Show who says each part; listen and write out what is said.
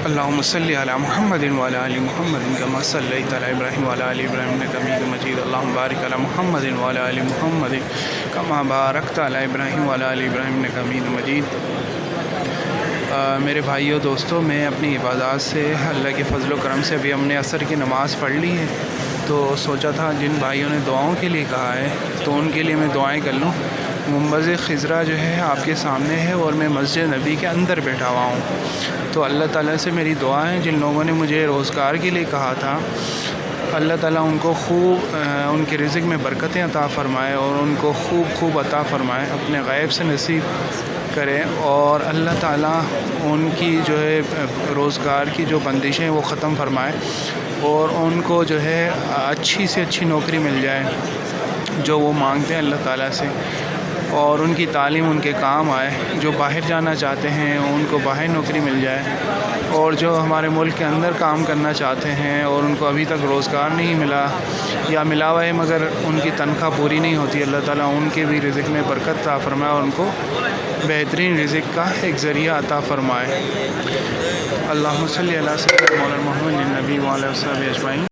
Speaker 1: اللہم صلی علی محمد وعلی آل محمد کما صلیت علی ابراہیم وعلی آل ابراہیم انک حمید مجید اللہم بارک علی محمد وعلی آل محمد کما بارکت علی ابراہیم وعلی آل ابراہیم انک حمید مجید۔ میرے بھائیو دوستو، میں اپنی عبادات سے اللہ کے فضل و کرم سے ابھی ہم نے عصر کی نماز پڑھ لی ہے، تو سوچا تھا جن بھائیوں نے دعاؤں کے لیے کہا ہے تو ان کے لیے میں دعائیں کر لوں۔ منبز خضرا جو ہے آپ کے سامنے ہے اور میں مسجد نبی کے اندر بیٹھا ہوا ہوں، تو اللہ تعالیٰ سے میری دعا ہے جن لوگوں نے مجھے روزگار کے لیے کہا تھا، اللہ تعالیٰ ان کو خوب ان کے رزق میں برکتیں عطا فرمائے اور ان کو خوب عطا فرمائے، اپنے غیب سے نصیب کرے، اور اللہ تعالیٰ ان کی جو ہے روزگار کی جو بندشیں وہ ختم فرمائے اور ان کو جو ہے اچھی سے اچھی نوکری مل جائے جو وہ مانگتے ہیں اللہ تعالیٰ سے، اور ان کی تعلیم ان کے کام آئے۔ جو باہر جانا چاہتے ہیں ان کو باہر نوکری مل جائے، اور جو ہمارے ملک کے اندر کام کرنا چاہتے ہیں اور ان کو ابھی تک روزگار نہیں ملا یا ملا ہوا ہے مگر ان کی تنخواہ پوری نہیں ہوتی، اللہ تعالیٰ ان کے بھی رزق میں برکت عطا فرمائے اور ان کو بہترین رزق کا ایک ذریعہ عطا فرمائے۔ اللہم صلی علی سیدنا مولانا محمد النبی وعلی آلہ وصحبہ اجمعین۔